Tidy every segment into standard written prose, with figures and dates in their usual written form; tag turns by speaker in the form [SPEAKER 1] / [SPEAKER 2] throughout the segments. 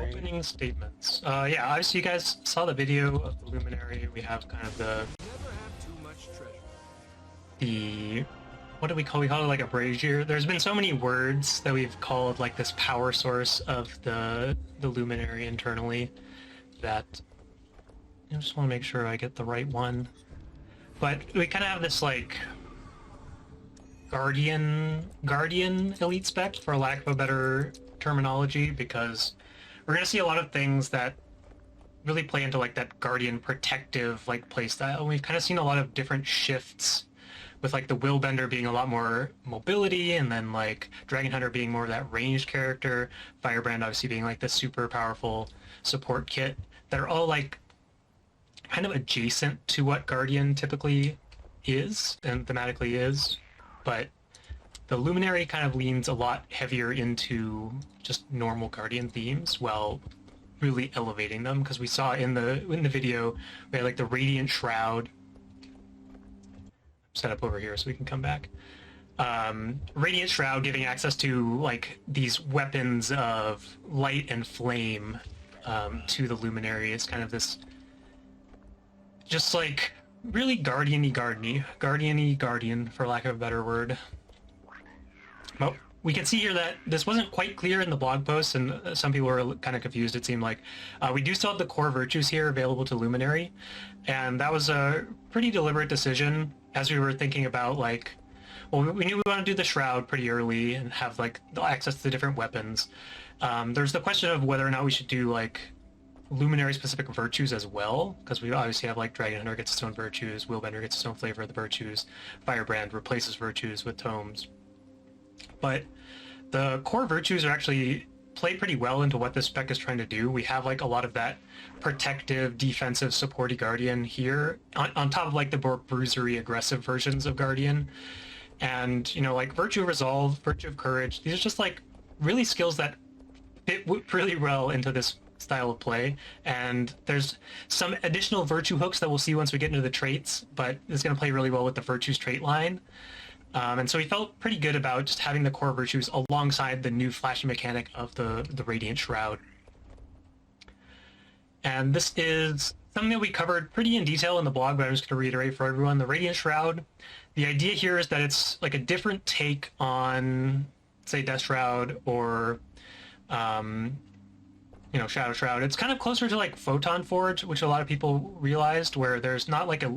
[SPEAKER 1] Opening statements. Yeah, obviously you guys saw the video of the Luminary. We have kind of the what do we call it, like a brazier. There's been so many words that we've called like this power source of the Luminary internally that I just want to make sure I get the right one. But we kind of have this like guardian elite spec, for lack of a better terminology, because we're gonna see a lot of things that really play into like that guardian protective like playstyle. And we've kind of seen a lot of different shifts with like the Willbender being a lot more mobility, and then like Dragon Hunter being more of that ranged character, Firebrand obviously being like the super powerful support kit, that are all like kind of adjacent to what Guardian typically is and thematically is. But the Luminary kind of leans a lot heavier into just normal Guardian themes while really elevating them, because we saw in the video we had like the Radiant Shroud set up over here so we can come back. Radiant Shroud giving access to like these weapons of light and flame to the Luminary. It's kind of this just like really guardian for lack of a better word. Well, we can see here that this wasn't quite clear in the blog post, and some people were kind of confused, it seemed like. We do still have the core virtues here available to Luminary, and that was a pretty deliberate decision as we were thinking about like, well, we knew we wanted to do the Shroud pretty early and have like the access to the different weapons. There's the question of whether or not we should do like Luminary specific virtues as well, because we obviously have like Dragon Hunter gets its own virtues, Willbender gets its own flavor of the virtues, Firebrand replaces virtues with tomes. But the core virtues are actually play pretty well into what this spec is trying to do. We have like a lot of that protective, defensive, supporty Guardian here on top of like the more bruisery, aggressive versions of Guardian. And you know, like Virtue of Resolve, Virtue of Courage, these are just like really skills that fit really well into this style of play. And there's some additional virtue hooks that we'll see once we get into the traits, but it's going to play really well with the virtues trait line. And so we felt pretty good about just having the core virtues alongside the new flashing mechanic of the Radiant Shroud. And this is something that we covered pretty in detail in the blog, but I'm just going to reiterate for everyone. The Radiant Shroud, the idea here is that it's like a different take on, say, Death Shroud or you know, Shadow Shroud. It's kind of closer to like Photon Forge, which a lot of people realized, where there's not like a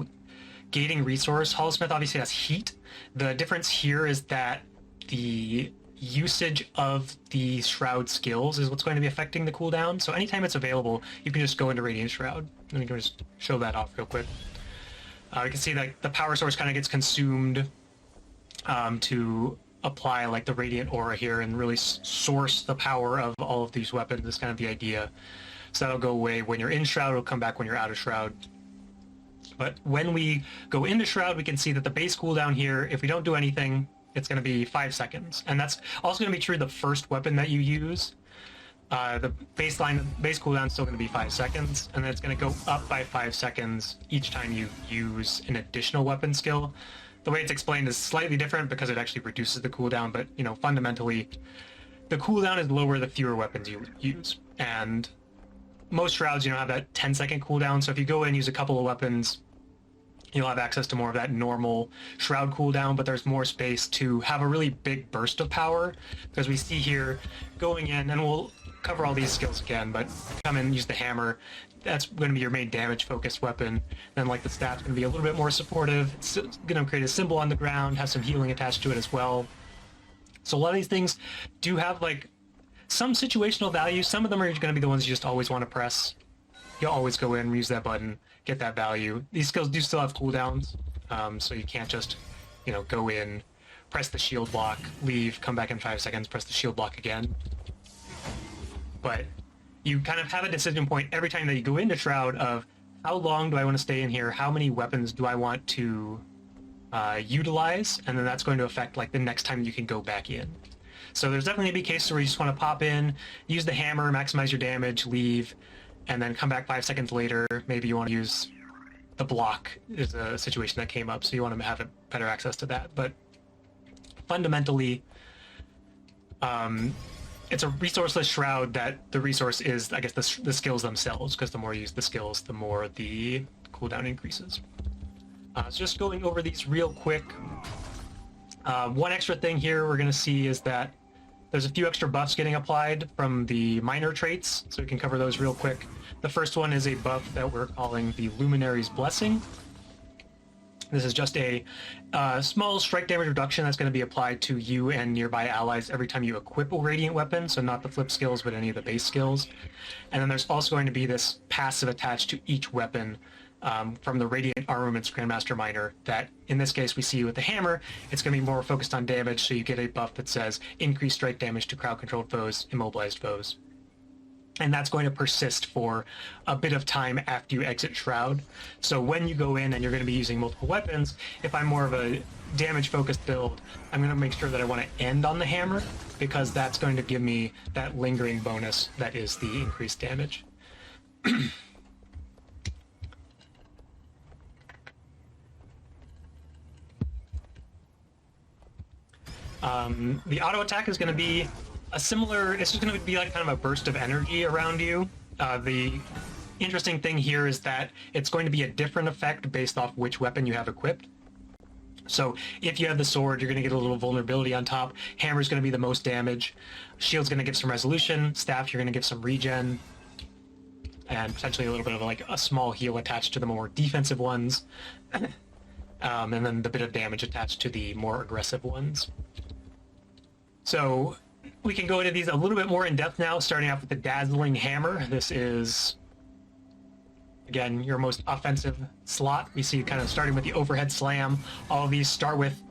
[SPEAKER 1] gating resource. Holosmith obviously has heat. The difference here is that the usage of the Shroud skills is what's going to be affecting the cooldown. So anytime it's available, you can just go into Radiant Shroud. And we can just show that off real quick. You can see that the power source kind of gets consumed to apply like the Radiant Aura here and really source the power of all of these weapons is kind of the idea. So that'll go away when you're in Shroud, it'll come back when you're out of Shroud. But when we go into Shroud, we can see that the base cooldown here, if we don't do anything, it's going to be 5 seconds. And that's also going to be true of the first weapon that you use. The base cooldown is still going to be 5 seconds, and then it's going to go up by 5 seconds each time you use an additional weapon skill. The way it's explained is slightly different because it actually reduces the cooldown, but you know, fundamentally, the cooldown is lower the fewer weapons you use. And most Shrouds, you know, have that 10-second cooldown, so if you go in and use a couple of weapons, you'll have access to more of that normal Shroud cooldown, but there's more space to have a really big burst of power, because we see here going in, and we'll cover all these skills again, but come in and use the hammer. That's going to be your main damage focused weapon. Then like the staff's going to be a little bit more supportive. It's going to create a symbol on the ground, have some healing attached to it as well. So a lot of these things do have like some situational value. Some of them are going to be the ones you just always want to press. You'll always go in, use that button, get that value. These skills do still have cooldowns, so you can't just, you know, go in, press the shield block, leave, come back in 5 seconds, press the shield block again. But you kind of have a decision point every time that you go into Shroud of how long do I want to stay in here, how many weapons do I want to utilize, and then that's going to affect like the next time you can go back in. So there's definitely going to be cases where you just want to pop in, use the hammer, maximize your damage, leave, and then come back 5 seconds later. Maybe you want to use the block is a situation that came up, so you want to have better access to that. But fundamentally, it's a resourceless shroud that the resource is, I guess, the skills themselves, because the more you use the skills, the more the cooldown increases. So just going over these real quick. One extra thing here we're going to see is that there's a few extra buffs getting applied from the minor traits, so we can cover those real quick. The first one is a buff that we're calling the Luminary's Blessing. This is just a small strike damage reduction that's going to be applied to you and nearby allies every time you equip a radiant weapon, so not the flip skills, but any of the base skills. And then there's also going to be this passive attached to each weapon from the Radiant Armaments Grandmaster Minor that, in this case, we see with the hammer, it's going to be more focused on damage, so you get a buff that says increased strike damage to crowd-controlled foes, immobilized foes. And that's going to persist for a bit of time after you exit Shroud. So when you go in and you're going to be using multiple weapons, if I'm more of a damage-focused build, I'm going to make sure that I want to end on the hammer, because that's going to give me that lingering bonus that is the increased damage. The auto attack is going to be a similar, it's just going to be like kind of a burst of energy around you. The interesting thing here is that it's going to be a different effect based off which weapon you have equipped. So if you have the sword, you're going to get a little vulnerability on top. Hammer's going to be the most damage. Shield's going to give some resolution. Staff, you're going to give some regen. And potentially a little bit of like a small heal attached to the more defensive ones. And then the bit of damage attached to the more aggressive ones. So we can go into these a little bit more in depth now, starting off with the Dazzling Hammer. This is, again, your most offensive slot. We see kind of starting with the overhead slam. All of these start with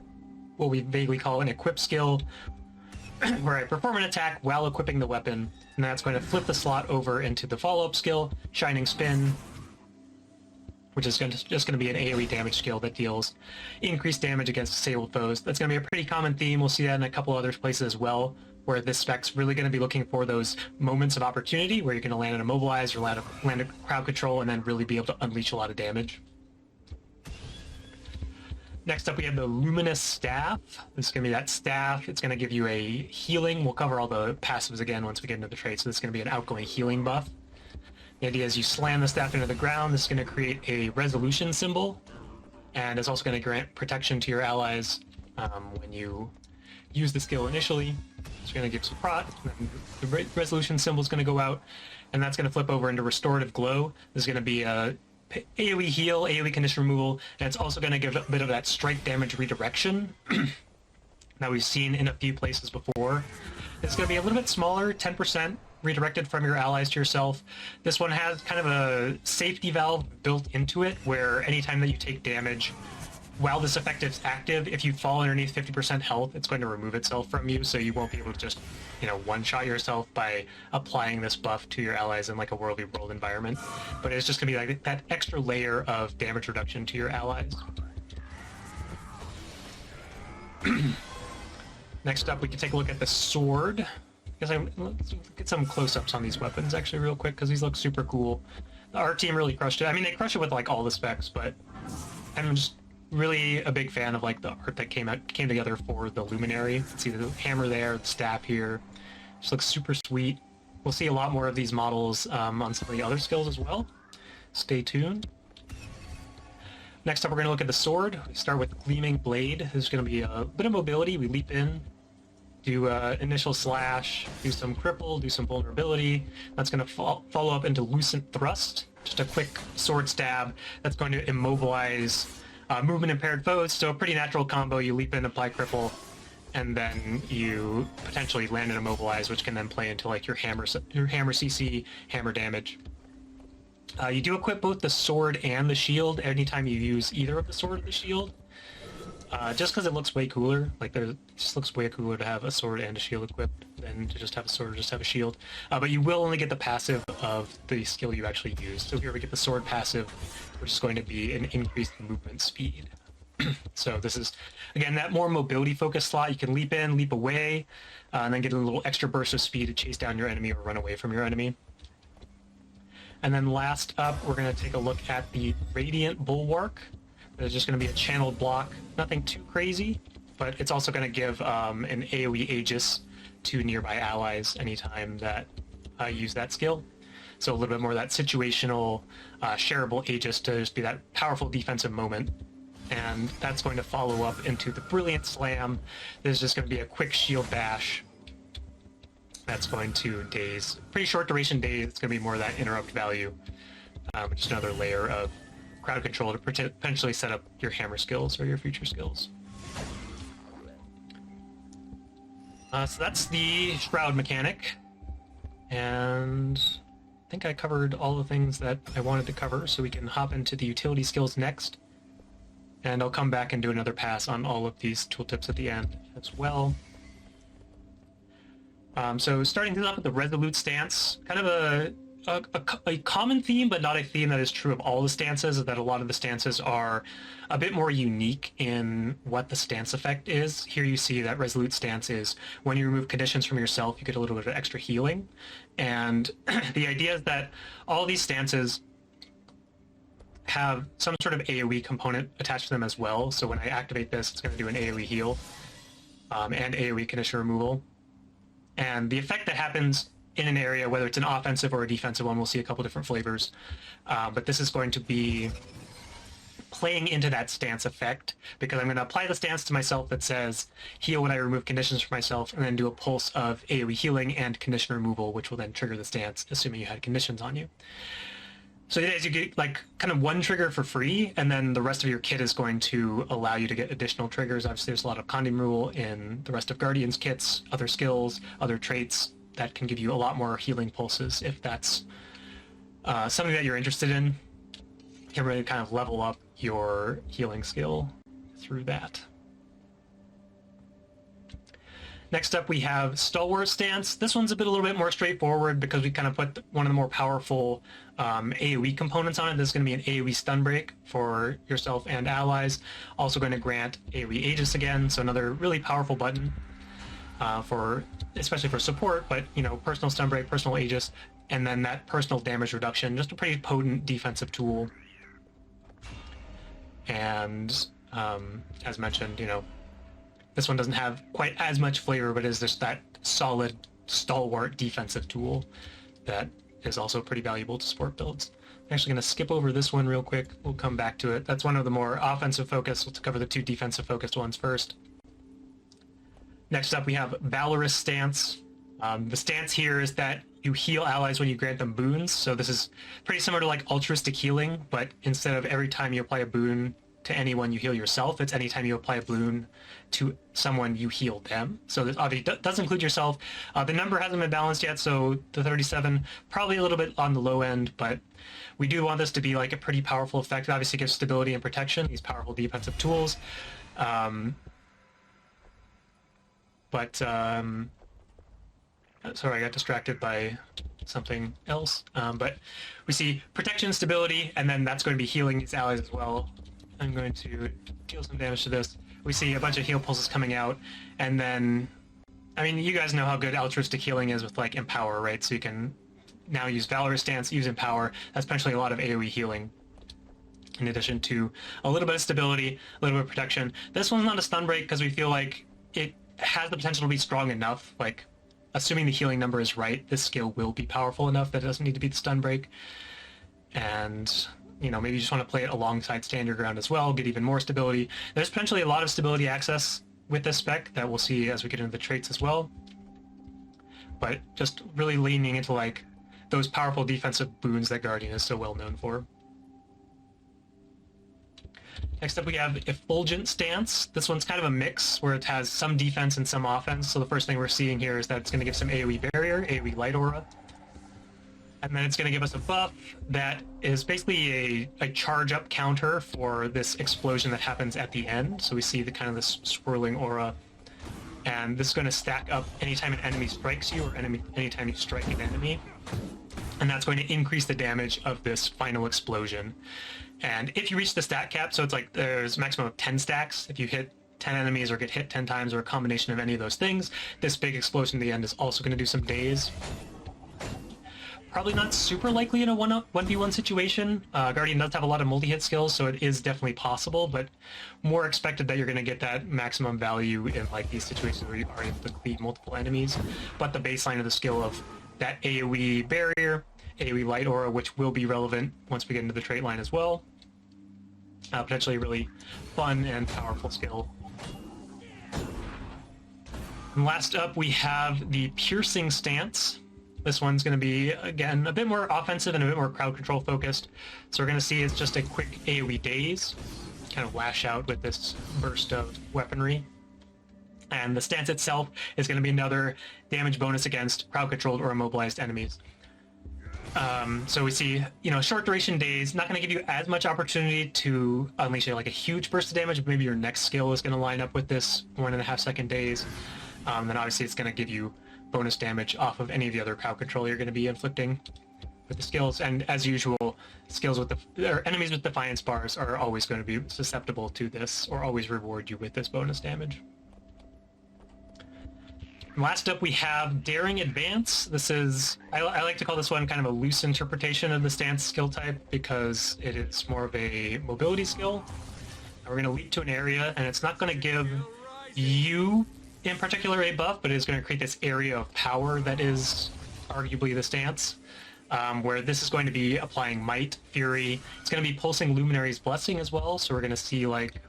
[SPEAKER 1] what we vaguely call an equip skill, where I perform an attack while equipping the weapon, and that's going to flip the slot over into the follow-up skill, Shining Spin, which is just going to be an AoE damage skill that deals increased damage against disabled foes. That's going to be a pretty common theme. We'll see that in a couple other places as well, where this spec's really going to be looking for those moments of opportunity where you're going to land an immobilize or land a crowd control and then really be able to unleash a lot of damage. Next up, we have the Luminous Staff. This is going to be that staff. It's going to give you a healing. We'll cover all the passives again once we get into the traits. So this is going to be an outgoing healing buff. The idea is you slam the staff into the ground. This is going to create a resolution symbol, and it's also going to grant protection to your allies when you use the skill initially. It's going to give some prot, and then the resolution symbol is going to go out, and that's going to flip over into Restorative Glow. This is going to be a AoE heal, AoE condition removal, and it's also going to give a bit of that strike damage redirection that we've seen in a few places before. It's going to be a little bit smaller, 10%. Redirected from your allies to yourself. This one has kind of a safety valve built into it, where anytime that you take damage while this effect is active, if you fall underneath 50% health, it's going to remove itself from you, so you won't be able to just, one-shot yourself by applying this buff to your allies in like a worldly world environment. But it's just going to be like that extra layer of damage reduction to your allies. Next up, we can take a look at the sword. Let's get some close-ups on these weapons actually real quick, because these look super cool. The art team really crushed it. I mean, they crushed it with like all the specs, but I'm just really a big fan of like the art that came together for the Luminary. You can see the hammer there, the staff here. Just looks super sweet. We'll see a lot more of these models on some of the other skills as well. Stay tuned. Next up, we're going to look at the sword. We start with Gleaming Blade. This is going to be a bit of mobility. We leap in, do initial slash, do some cripple, do some vulnerability. That's going to follow up into Lucent Thrust, just a quick sword stab that's going to immobilize movement impaired foes. So a pretty natural combo. You leap in, apply cripple, and then you potentially land an immobilize, which can then play into like your hammer CC, hammer damage. You do equip both the sword and the shield anytime you use either of the sword or the shield. Just because it looks way cooler. Like, it just looks way cooler to have a sword and a shield equipped than to just have a sword or just have a shield. But you will only get the passive of the skill you actually use. So if you ever get the sword passive, which is going to be an increased movement speed. So this is, again, that more mobility-focused slot. You can leap in, leap away, and then get a little extra burst of speed to chase down your enemy or run away from your enemy. And then last up, we're going to take a look at the Radiant Bulwark. There's just going to be a channeled block. Nothing too crazy, but it's also going to give an AoE Aegis to nearby allies anytime that use that skill. So a little bit more of that situational, shareable Aegis to just be that powerful defensive moment. And that's going to follow up into the Brilliant Slam. There's just going to be a quick shield bash. That's going to daze. Pretty short duration daze. It's going to be more of that interrupt value. Just another layer of crowd control to potentially set up your hammer skills or your future skills. So that's the Shroud mechanic. And I think I covered all the things that I wanted to cover, so we can hop into the utility skills next. And I'll come back and do another pass on all of these tooltips at the end as well. So starting things off with the Resolute Stance, kind of a common theme, but not a theme that is true of all the stances, is that a lot of the stances are a bit more unique in what the stance effect is. Here you see that Resolute Stance is when you remove conditions from yourself, you get a little bit of extra healing. And the idea is that all these stances have some sort of AoE component attached to them as well. So when I activate this, it's going to do an AoE heal and AoE condition removal. And the effect that happens in an area, whether it's an offensive or a defensive one, we'll see a couple different flavors. But this is going to be playing into that stance effect, because I'm going to apply the stance to myself that says heal when I remove conditions for myself, and then do a pulse of AoE healing and condition removal, which will then trigger the stance, assuming you had conditions on you. So it is, you get like kind of one trigger for free, and then the rest of your kit is going to allow you to get additional triggers. Obviously, there's a lot of condom rule in the rest of Guardian's kits, other skills, other traits that can give you a lot more healing pulses if that's something that you're interested in. You can really kind of level up your healing skill through that. Next up, we have Stalwart Stance. This one's a little bit more straightforward because we kind of put one of the more powerful AoE components on it. This is going to be an AoE stun break for yourself and allies. Also going to grant AoE Aegis again, so another really powerful button especially for support, but you know, personal stun break, personal Aegis, and then that personal damage reduction. Just a pretty potent defensive tool. And as mentioned, you know, this one doesn't have quite as much flavor, but is just that solid, stalwart defensive tool that is also pretty valuable to support builds. I'm actually going to skip over this one real quick. We'll come back to it. That's one of the more offensive focused. Let's cover the two defensive focused ones first. Next up, we have Valerie Stance. The stance here is that you heal allies when you grant them boons. So this is pretty similar to like altruistic healing, but instead of every time you apply a boon to anyone you heal yourself, it's anytime you apply a boon to someone you heal them. So this obviously does include yourself. The number hasn't been balanced yet, so the 37 probably a little bit on the low end, but we do want this to be like a pretty powerful effect. It obviously gives stability and protection, these powerful defensive tools. Sorry, I got distracted by something else. But we see protection, stability, and then that's going to be healing these allies as well. I'm going to deal some damage to this. We see a bunch of heal pulses coming out, and then, I mean, you guys know how good altruistic healing is with like Empower, right? So you can now use Valerie Stance, use Empower. That's potentially a lot of AoE healing, in addition to a little bit of stability, a little bit of protection. This one's not a stun break because we feel like it has the potential to be strong enough, like assuming the healing number is right, this skill will be powerful enough that it doesn't need to be the stun break. And, you know, maybe you just want to play it alongside Stand Your Ground as well, get even more stability. There's potentially a lot of stability access with this spec that we'll see as we get into the traits as well. But just really leaning into like those powerful defensive boons that Guardian is so well known for. Next up, we have Eulgent Dance. This one's kind of a mix where it has some defense and some offense. So the first thing we're seeing here is that it's going to give some AoE barrier, AoE light aura. And then it's going to give us a buff that is basically a charge up counter for this explosion that happens at the end. So we see the kind of this swirling aura. And this is going to stack up anytime an enemy strikes you or anytime you strike an enemy. And that's going to increase the damage of this final explosion. And if you reach the stat cap, so it's like there's a maximum of 10 stacks. If you hit 10 enemies or get hit 10 times or a combination of any of those things, this big explosion at the end is also going to do some daze. probably not super likely in a 1v1 situation. Guardian does have a lot of multi-hit skills, so it is definitely possible, but more expected that you're going to get that maximum value in like these situations where you are able to cleave multiple enemies. But the baseline of the skill of that AoE barrier, AoE light aura, which will be relevant once we get into the trait line as well. Potentially a really fun and powerful skill. And last up, we have the Piercing Stance. This one's going to be, again, a bit more offensive and a bit more crowd control focused. So we're going to see it's just a quick AoE daze, kind of lash out with this burst of weaponry. And the stance itself is going to be another damage bonus against crowd controlled or immobilized enemies. So we see, short duration daze, not going to give you as much opportunity to unleash like a huge burst of damage, but maybe your next skill is going to line up with this 1.5 second daze. Then obviously it's going to give you bonus damage off of any of the other crowd control you're going to be inflicting with the skills. And as usual, skills with enemies with Defiance bars are always going to be susceptible to this, or always reward you with this bonus damage. Last up, we have Daring Advance. This is, I like to call this one kind of a loose interpretation of the stance skill type because it is more of a mobility skill. And we're going to leap to an area, and it's not going to give you in particular a buff, but it's going to create this area of power that is arguably the stance, where this is going to be applying Might, Fury. It's going to be pulsing Luminary's Blessing as well, so we're going to see, like,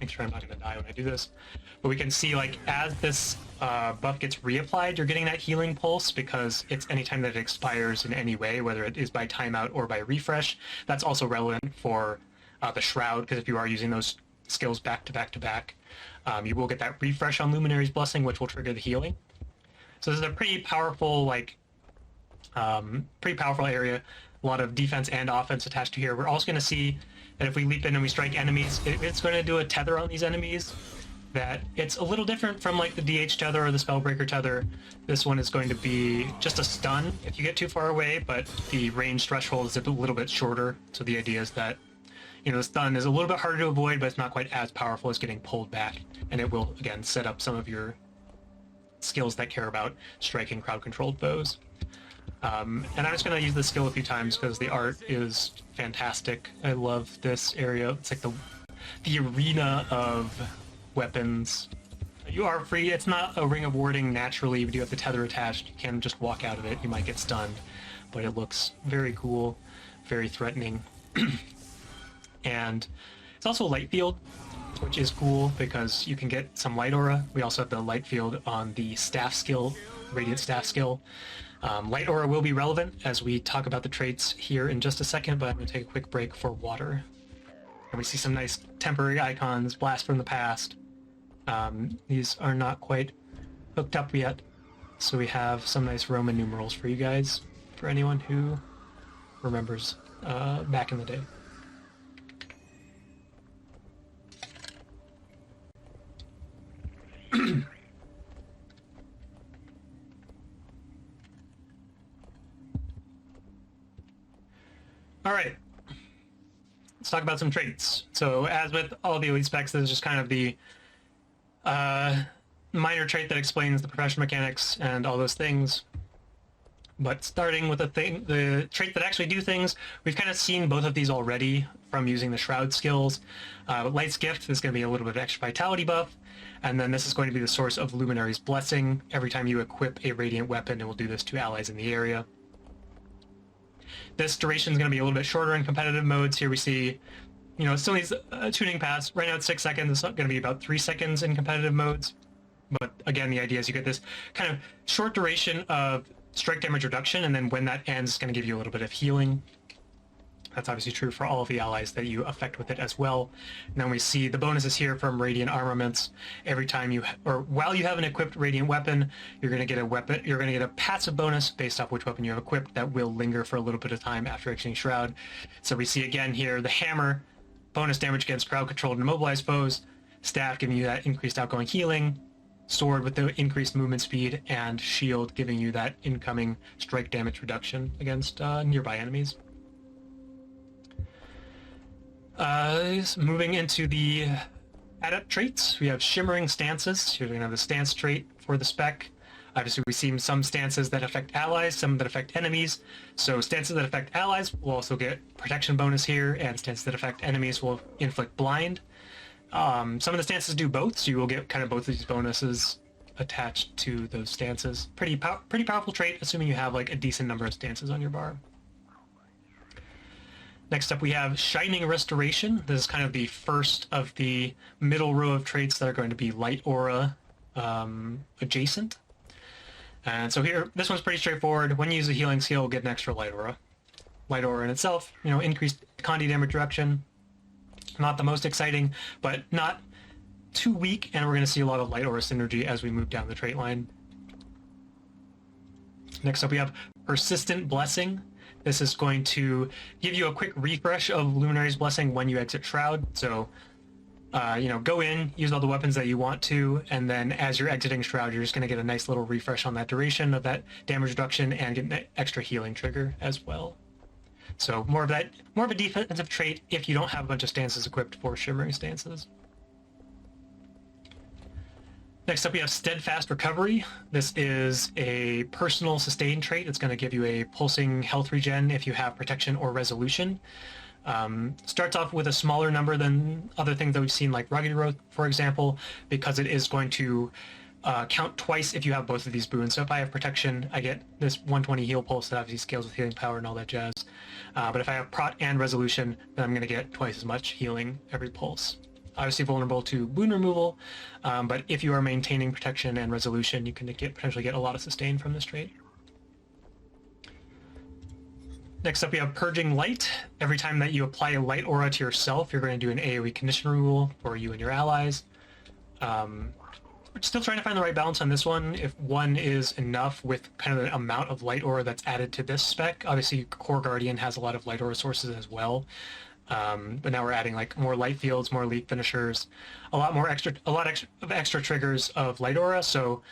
[SPEAKER 1] make sure I'm not going to die when I do this, but we can see, like, as this buff gets reapplied, you're getting that healing pulse because it's anytime that it expires in any way, whether it is by timeout or by refresh. That's also relevant for the Shroud, because if you are using those skills back to back to back, you will get that refresh on Luminary's Blessing, which will trigger the healing. So this is a pretty powerful, area. A lot of defense and offense attached to here. We're also going to see that if we leap in and we strike enemies, it's going to do a tether on these enemies. That it's a little different from like the DH tether or the Spellbreaker tether. This one is going to be just a stun if you get too far away, but the range threshold is a little bit shorter. So the idea is that, the stun is a little bit harder to avoid, but it's not quite as powerful as getting pulled back. And it will, again, set up some of your skills that care about striking crowd-controlled foes. And I'm just going to use this skill a few times because the art is fantastic. I love this area. It's like the arena of weapons. You are free. It's not a ring of warding naturally. You do have the tether attached. You can just walk out of it. You might get stunned. But it looks very cool, very threatening. And it's also a light field, which is cool because you can get some light aura. We also have the light field on the staff skill, Radiant Staff skill. Light aura will be relevant as we talk about the traits here in just a second, but I'm going to take a quick break for water. And we see some nice temporary icons, Blast from the Past. These are not quite hooked up yet, so we have some nice Roman numerals for you guys, for anyone who remembers back in the day. All right, let's talk about some traits. So as with all the elite specs, this is just kind of the minor trait that explains the profession mechanics and all those things. But starting with the trait that actually do things, we've kind of seen both of these already from using the Shroud skills. Light's Gift is going to be a little bit of extra vitality buff, and then this is going to be the source of Luminary's Blessing. Every time you equip a radiant weapon, it will do this to allies in the area. This duration is going to be a little bit shorter in competitive modes. Here we see, it still needs a tuning pass. Right now it's 6 seconds. It's going to be about 3 seconds in competitive modes. But again, the idea is you get this kind of short duration of strike damage reduction, and then when that ends, it's going to give you a little bit of healing. That's obviously true for all of the allies that you affect with it as well. And then we see the bonuses here from Radiant Armaments. Every time while you have an equipped Radiant weapon, you're going to get a passive bonus based off which weapon you have equipped that will linger for a little bit of time after exiting Shroud. So we see again here the Hammer, bonus damage against crowd-controlled and immobilized foes. Staff giving you that increased outgoing healing. Sword with the increased movement speed, and Shield giving you that incoming strike damage reduction against nearby enemies. Moving into the adept traits, we have Shimmering Stances. You're going to have the stance trait for the spec. Obviously, we've seen some stances that affect allies, some that affect enemies. So stances that affect allies will also get protection bonus here, and stances that affect enemies will inflict blind. Some of the stances do both, so you will get kind of both of these bonuses attached to those stances. Pretty powerful trait, assuming you have like a decent number of stances on your bar. Next up, we have Shining Restoration. This is kind of the first of the middle row of traits that are going to be Light Aura adjacent. And so here, this one's pretty straightforward. When you use a healing skill, you'll get an extra Light Aura. Light Aura in itself, you know, increased Condi damage reduction. Not the most exciting, but not too weak, and we're going to see a lot of Light Aura synergy as we move down the trait line. Next up, we have Persistent Blessing. This is going to give you a quick refresh of Luminary's Blessing when you exit Shroud. So, you know, go in, use all the weapons that you want to, and then as you're exiting Shroud, you're just going to get a nice little refresh on that duration of that damage reduction and get an extra healing trigger as well. So more of a defensive trait if you don't have a bunch of stances equipped for shimmering stances. Next up, we have Steadfast Recovery. This is a personal sustain trait. It's going to give you a pulsing health regen if you have protection or resolution. Starts off with a smaller number than other things that we've seen, like Rugged Growth, for example, because it is going to count twice if you have both of these boons. So if I have protection, I get this 120 heal pulse that obviously scales with healing power and all that jazz. But if I have prot and resolution, then I'm going to get twice as much healing every pulse. Obviously vulnerable to boon removal, but if you are maintaining protection and resolution, you can potentially get a lot of sustain from this trait. Next up, we have Purging Light. Every time that you apply a light aura to yourself, you're going to do an AoE condition removal for you and your allies. We're still trying to find the right balance on this one. If one is enough with kind of the amount of light aura that's added to this spec. Obviously, Core Guardian has a lot of light aura sources as well. But now we're adding like more light fields, more elite finishers, a lot of extra triggers of light aura. So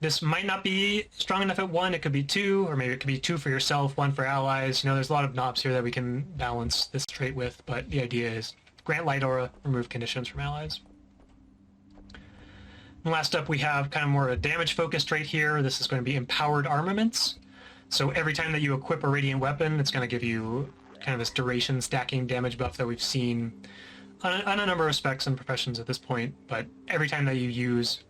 [SPEAKER 1] this might not be strong enough at 1. It could be 2, or maybe it could be 2 for yourself, 1 for allies. You know, there's a lot of knobs here that we can balance this trait with. But the idea is grant light aura, remove conditions from allies. And last up, we have kind of more of a damage focused trait here. This is going to be Empowered Armaments. So every time that you equip a radiant weapon, it's going to give you kind of this duration stacking damage buff that we've seen on a number of specs and professions at this point, but every time that you use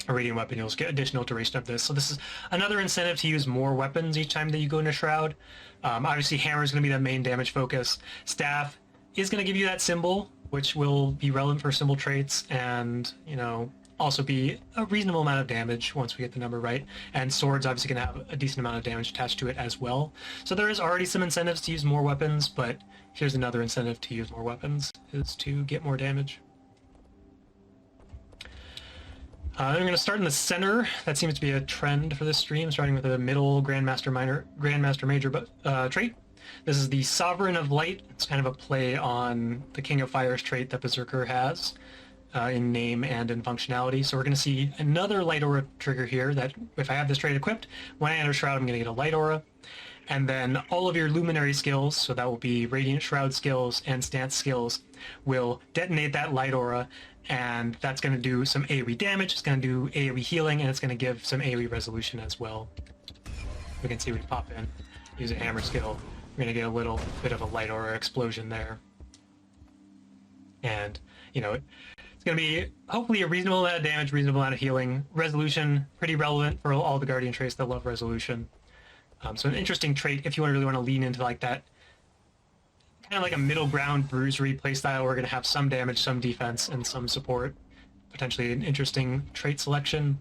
[SPEAKER 1] a radiant weapon, you'll get additional duration of this. So this is another incentive to use more weapons each time that you go into Shroud. Obviously, Hammer is going to be the main damage focus. Staff is going to give you that symbol, which will be relevant for symbol traits, and, you know, also be a reasonable amount of damage once we get the number right. And Sword's obviously going to have a decent amount of damage attached to it as well. So there is already some incentives to use more weapons, but here's another incentive to use more weapons, is to get more damage. I'm going to start in the center. That seems to be a trend for this stream, starting with a middle Grandmaster Major trait. This is the Sovereign of Light. It's kind of a play on the King of Fire's trait that Berserker has. In name and in functionality. So we're going to see another light aura trigger here that if I have this trait equipped, when I enter Shroud, I'm going to get a light aura. And then all of your Luminary skills, so that will be Radiant Shroud skills and Stance skills, will detonate that light aura, and that's going to do some AoE damage, it's going to do AoE healing, and it's going to give some AoE resolution as well. We can see we pop in, use a hammer skill, we're going to get a little bit of a light aura explosion there. And, you know, it's going to be hopefully a reasonable amount of damage, reasonable amount of healing. Resolution, pretty relevant for all the Guardian traits that love resolution. So an interesting trait if you really want to lean into like that, kind of like a middle ground bruisery playstyle. We're going to have some damage, some defense, and some support. Potentially an interesting trait selection.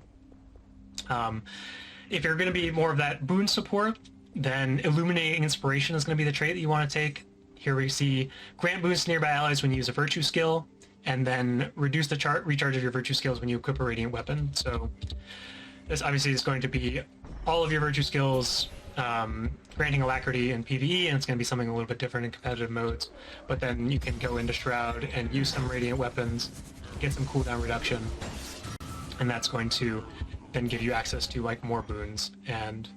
[SPEAKER 1] If you're going to be more of that boon support, then Illuminating Inspiration is going to be the trait that you want to take. Here we see grant boosts to nearby allies when you use a virtue skill, and then reduce the recharge of your virtue skills when you equip a radiant weapon. So this obviously is going to be all of your virtue skills, granting alacrity in PvE, and it's going to be something a little bit different in competitive modes. But then you can go into Shroud and use some radiant weapons, get some cooldown reduction, and that's going to then give you access to like more boons and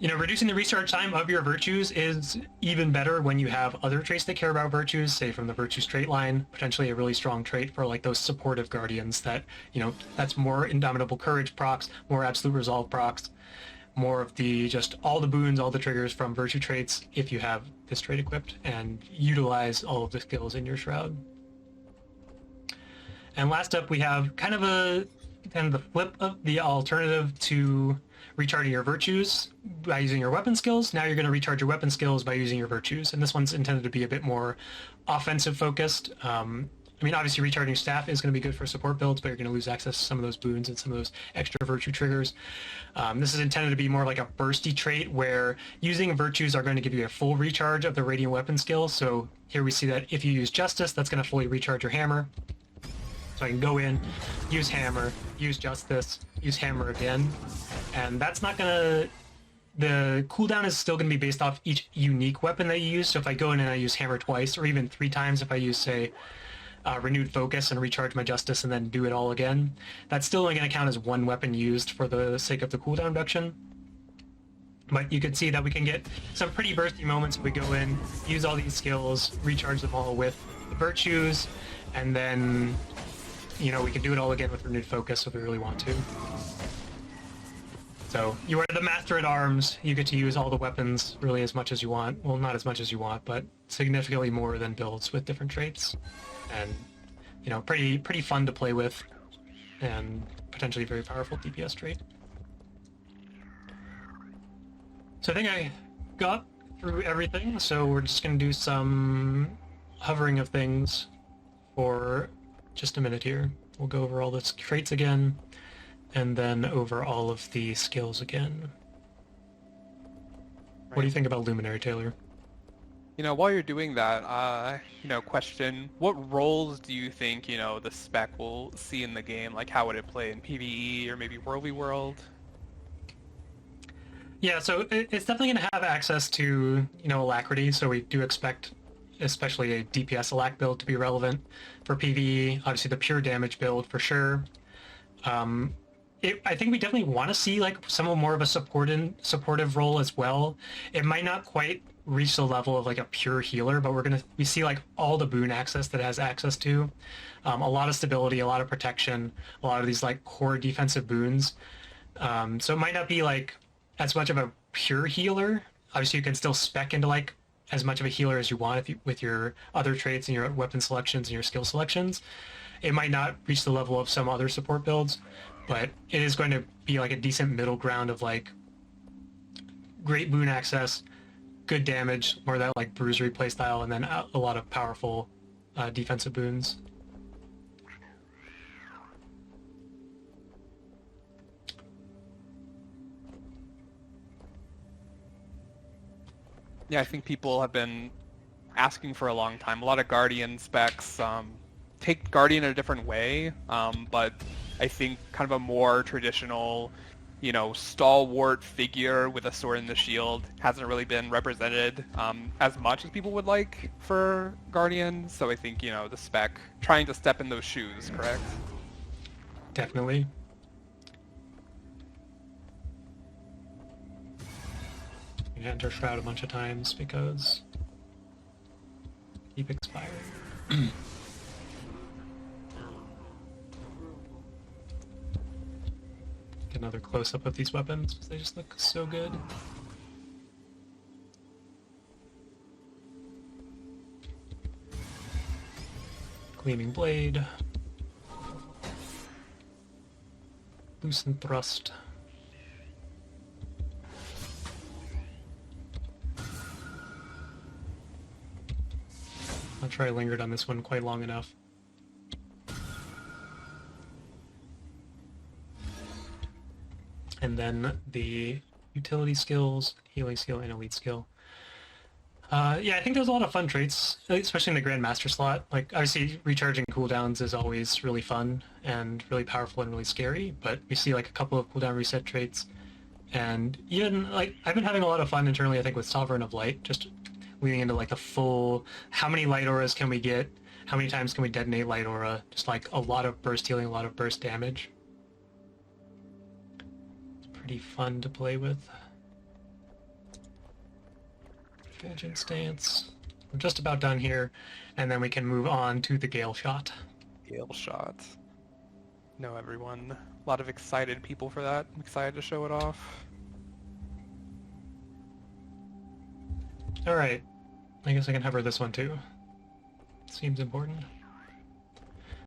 [SPEAKER 1] Reducing the recharge time of your virtues is even better when you have other traits that care about virtues, say from the virtue straight line, potentially a really strong trait for like those supportive guardians that, that's more indomitable courage procs, more absolute resolve procs, more of the just all the boons, all the triggers from virtue traits if you have this trait equipped, and utilize all of the skills in your Shroud. And last up, we have kind of the flip of the alternative to recharging your virtues by using your weapon skills. Now you're going to recharge your weapon skills by using your virtues, and this one's intended to be a bit more offensive focused. Obviously recharging staff is going to be good for support builds, but you're going to lose access to some of those boons and some of those extra virtue triggers. This is intended to be more like a bursty trait where using virtues are going to give you a full recharge of the radiant weapon skill. So here we see that if you use justice, that's going to fully recharge your hammer. So I can go in, use hammer, use justice, use hammer again, and that's not gonna... The cooldown is still going to be based off each unique weapon that you use. So if I go in and I use hammer twice, or even 3 times if I use, say, renewed focus and recharge my justice and then do it all again, that's still only going to count as 1 weapon used for the sake of the cooldown reduction. But you can see that we can get some pretty bursty moments if we go in, use all these skills, recharge them all with the virtues, and then we can do it all again with renewed focus if we really want to. So you are the master at arms. You get to use all the weapons really as much as you want. Well, not as much as you want, but significantly more than builds with different traits. And pretty fun to play with, and potentially very powerful DPS trait. So I think I got through everything. So we're just going to do some hovering of things for just a minute here. We'll go over all the traits again, and then over all of the skills again. Right. What do you think about Luminary, Taylor?
[SPEAKER 2] While you're doing that, question, what roles do you think, the spec will see in the game? Like, how would it play in PvE or maybe World v. World?
[SPEAKER 1] Yeah, so it's definitely going to have access to, alacrity, so we do expect especially a DPS alac build to be relevant for PvE. Obviously the pure damage build for sure. I think we definitely want to see like some more of a supportive role as well. It might not quite reach the level of like a pure healer, but we see like all the boon access that it has access to. A lot of stability, a lot of protection, a lot of these like core defensive boons. So it might not be like as much of a pure healer. Obviously you can still spec into like as much of a healer as you want with your other traits and your weapon selections and your skill selections. It might not reach the level of some other support builds, but it is going to be like a decent middle ground of like great boon access, good damage, more of that like bruisery playstyle, and then a lot of powerful defensive boons.
[SPEAKER 2] Yeah, I think people have been asking for a long time. A lot of Guardian specs take Guardian in a different way, but I think kind of a more traditional, stalwart figure with a sword and the shield hasn't really been represented as much as people would like for Guardian. So I think, the spec trying to step in those shoes, correct?
[SPEAKER 1] Definitely. You enter Shroud a bunch of times because keep expiring. Get another close-up of these weapons because they just look so good. Gleaming Blade. Loosen Thrust. I'll try lingered on this one quite long enough. And then the utility skills, healing skill, and elite skill. Yeah, I think there's a lot of fun traits, especially in the Grandmaster slot. Like, obviously, recharging cooldowns is always really fun and really powerful and really scary, but we see, like, a couple of cooldown reset traits. And even, like, I've been having a lot of fun internally, I think, with Sovereign of Light, just leading into, like, the full, how many light auras can we get? How many times can we detonate light aura? Just, like, a lot of burst healing, a lot of burst damage. It's pretty fun to play with. Eulgent Dance. I'm just about done here, and then we can move on to the Gale Shot.
[SPEAKER 2] Gale Shot. Know everyone. A lot of excited people for that. I'm excited to show it off.
[SPEAKER 1] Alright. I guess I can hover this one too. Seems important.